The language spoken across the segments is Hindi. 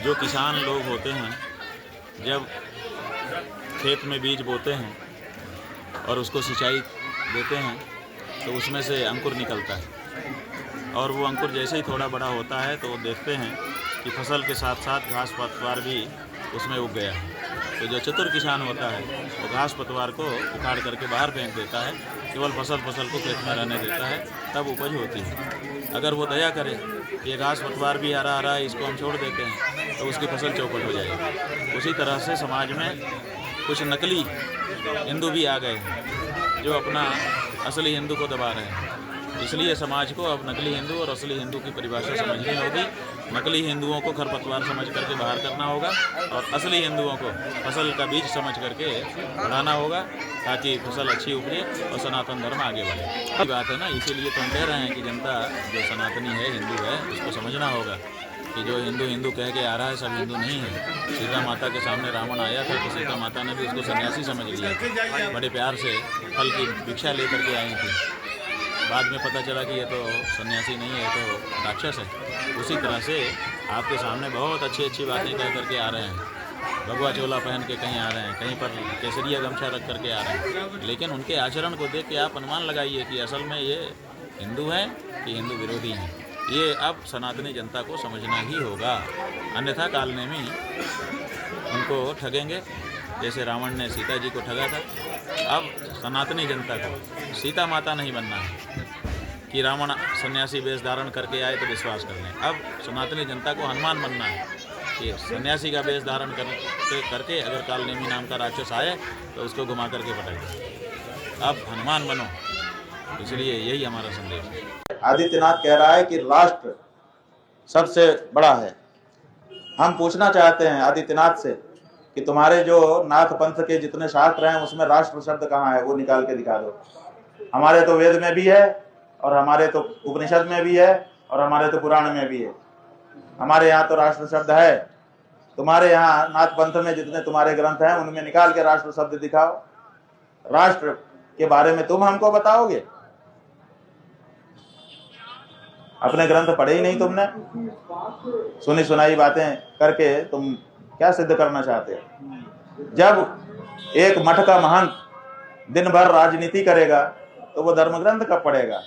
जो किसान लोग होते हैं जब खेत में बीज बोते हैं और उसको सिंचाई देते हैं तो उसमें से अंकुर निकलता है और वो अंकुर जैसे ही थोड़ा बड़ा होता है तो देखते हैं कि फसल के साथ साथ घास पतवार भी उसमें उग गया है। तो जो चतुर किसान होता है वो घास पतवार को उखाड़ करके बाहर फेंक देता है, केवल फसल को खेत में रहने देता है, तब उपज होती है। अगर वो दया करे कि ये घास पतवार भी हरा हरा है, इसको हम छोड़ देते हैं, तो उसकी फसल चौपट हो जाएगी। उसी तरह से समाज में कुछ नकली हिंदू भी आ गए हैं जो अपना असली हिंदू को दबा रहे हैं। इसलिए समाज को अब नकली हिंदू और असली हिंदू की परिभाषा समझनी होगी। नकली हिंदुओं को खरपतवार समझ करके बाहर करना होगा और असली हिंदुओं को फसल का बीज समझ करके बढ़ाना होगा ताकि फसल अच्छी उभरे और सनातन धर्म आगे बढ़े। ये बात है ना, इसीलिए तो हम कह रहे हैं कि जनता जो सनातनी है, हिंदू है, उसको समझना होगा कि जो हिंदू हिंदू कह के आ रहा है सब हिंदू नहीं है। सीता माता के सामने रावण आया था तो सीता माता ने भी उसको सन्यासी समझ लिया, बड़े प्यार से फल की भिक्षा लेकर के आई थी। बाद में पता चला कि ये तो सन्यासी नहीं है, तो राक्षस है। उसी तरह से आपके सामने बहुत अच्छी अच्छी बातें कह करके आ रहे हैं, भगवा चोला पहन के कहीं आ रहे हैं, कहीं पर केसरिया गमछा रख करके आ रहे हैं, लेकिन उनके आचरण को देख के आप अनुमान लगाइए कि असल में ये हिंदू हैं कि हिंदू विरोधी हैं। ये अब सनातनी जनता को समझना ही होगा, अन्यथा कालनेमी उनको ठगेंगे जैसे रावण ने सीता जी को ठगा था। अब सनातनी जनता को सीता माता नहीं बनना है कि रावण सन्यासी वेश धारण करके आए तो विश्वास कर लें। अब सनातनी जनता को हनुमान बनना है कि सन्यासी का वेश धारण करके अगर कालनेमी नाम का राक्षस आए तो उसको घुमा करके पटक दें। अब हनुमान बनो, इसलिए यही हमारा संदेश है। आदित्यनाथ कह रहा है कि राष्ट्र सबसे बड़ा है। हम पूछना चाहते हैं आदित्यनाथ से कि तुम्हारे जो नाथ पंथ के जितने शास्त्र हैं उसमें राष्ट्र शब्द कहाँ है, वो निकाल के दिखा दो। हमारे तो वेद में भी है और हमारे तो उपनिषद में भी है और हमारे तो पुराण में भी है। हमारे यहाँ तो राष्ट्र शब्द है, तुम्हारे यहाँ नाथ पंथ में जितने तुम्हारे ग्रंथ हैं उनमें निकाल के राष्ट्र शब्द दिखाओ। राष्ट्र के बारे में तुम हमको बताओगे? अपने ग्रंथ पढ़े ही नहीं तुमने, सुनी सुनाई बातें करके तुम क्या सिद्ध करना चाहते हो? जब एक मठ का महंत दिन भर राजनीति करेगा तो वो धर्म ग्रंथ कब पढ़ेगा,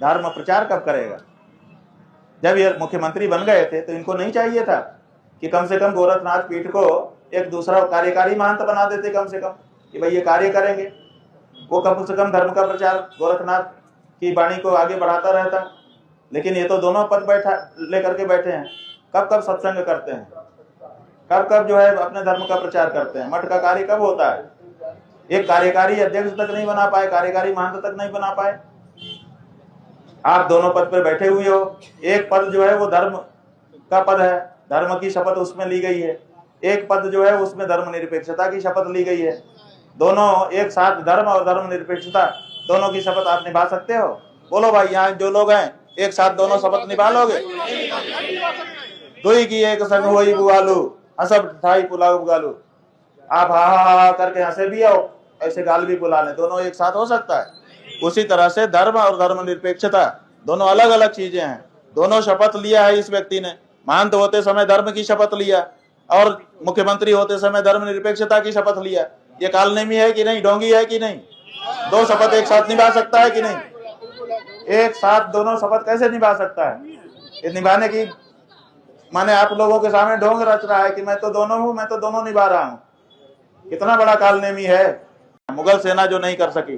धर्म प्रचार कब करेगा? जब ये मुख्यमंत्री बन गए थे तो इनको नहीं चाहिए था कि कम से कम गोरखनाथ पीठ को एक दूसरा कार्यकारी महंत बना देते, कम से कम कि भाई ये कार्य करेंगे, वो कम से कम धर्म का प्रचार गोरखनाथ की वाणी को आगे बढ़ाता रहता। लेकिन ये तो दोनों पद बैठा लेकर के बैठे हैं। कब कब सत्संग करते हैं, कब कब जो है अपने धर्म का प्रचार करते हैं? मठ का कार्य कब होता है? एक कार्यकारी अध्यक्ष तक नहीं बना पाए, कार्यकारी महंत तक नहीं बना पाए। आप दोनों पद पर बैठे हुए हो। एक पद जो है वो धर्म का पद है, धर्म की शपथ उसमें ली गई है। एक पद जो है उसमें धर्मनिरपेक्षता की शपथ ली गई है। दोनों एक साथ धर्म और धर्मनिरपेक्षता दोनों की शपथ आप निभा सकते हो? बोलो भाई, यहाँ जो लोग हैं एक साथ दोनों शपथ निभा लोगे? दुई की एक संग होई बुआलू, हसब ठाई पुलाव बुगालू। आप हा हा हा करके हंसे भी आओ, ऐसे गाल भी बुला लें, दोनों एक साथ हो सकता है? उसी तरह से धर्म और धर्मनिरपेक्षता दोनों अलग अलग चीजें हैं। दोनों शपथ लिया है इस व्यक्ति ने, महंत होते समय धर्म की शपथ लिया और मुख्यमंत्री होते समय धर्मनिरपेक्षता की शपथ लिया। ये कालनेमी है कि नहीं, ढोंगी है कि नहीं? दो शपथ एक साथ निभा सकता है कि नहीं? एक साथ दोनों शपथ कैसे निभा सकता है? ये निभाने की माने आप लोगों के सामने ढोंग रच रहा है कि मैं तो दोनों हूं, मैं तो दोनों निभा रहा हूं। कितना बड़ा कालनेमी है। मुगल सेना जो नहीं कर सकी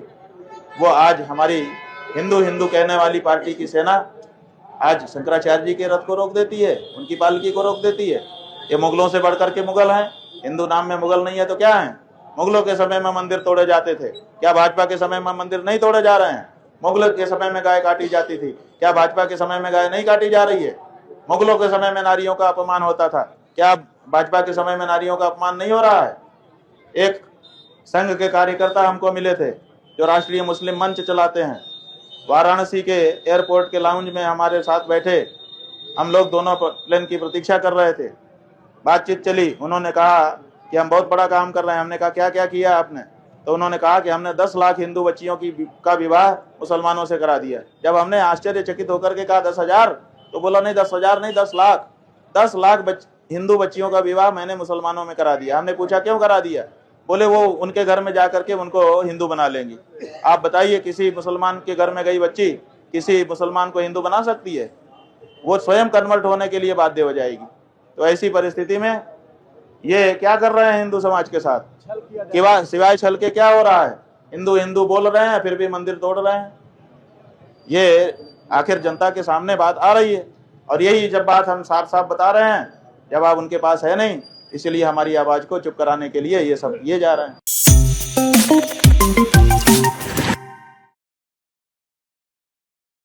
वो आज हमारी हिंदू हिंदू कहने वाली पार्टी की सेना आज शंकराचार्य जी के रथ को रोक देती है, उनकी पालकी को रोक देती है। ये मुगलों से बढ़कर के मुगल हैं। हिंदू नाम में मुगल नहीं है तो क्या है? मुगलों के समय में मंदिर तोड़े जाते थे, क्या भाजपा के समय में मंदिर नहीं तोड़े जा रहे हैं? मुगलों के समय में गाय काटी जाती थी, क्या भाजपा के समय में गाय नहीं काटी जा रही है? मुगलों के समय में नारियों का अपमान होता था, क्या भाजपा के समय में नारियों का अपमान नहीं हो रहा है? एक संघ के कार्यकर्ता हमको मिले थे जो राष्ट्रीय मुस्लिम मंच चलाते हैं, वाराणसी के एयरपोर्ट के लाउंज में हमारे साथ बैठे। हम लोग दोनों प्लेन की प्रतीक्षा कर रहे थे, बातचीत चली। उन्होंने कहा कि हम बहुत बड़ा काम कर रहे हैं। हमने कहा क्या क्या किया आपने? तो उन्होंने कहा कि हमने 10 लाख हिंदू बच्चियों का विवाह मुसलमानों से करा दिया। जब हमने आश्चर्यचकित होकर के कहा 10,000, तो बोला नहीं 10,000 नहीं, 10 लाख। 10 लाख हिंदू बच्चियों का विवाह मैंने मुसलमानों में करा दिया। हमने पूछा क्यों करा दिया? बोले वो उनके घर में जा करके उनको हिंदू बना लेंगी। आप बताइए, किसी मुसलमान के घर में गई बच्ची किसी मुसलमान को हिंदू बना सकती है? वो स्वयं कन्वर्ट होने के लिए बाध्य हो जाएगी। तो ऐसी परिस्थिति में ये क्या कर रहे हैं हिंदू समाज के साथ? सिवाय छल के क्या हो रहा है? हिंदू हिंदू बोल रहे हैं, फिर भी मंदिर तोड़ रहे हैं। ये आखिर जनता के सामने बात आ रही है, और यही जब बात हम साफ साफ बता रहे हैं, जवाब उनके पास है नहीं, इसलिए हमारी आवाज को चुप कराने के लिए ये सब किए जा रहे हैं।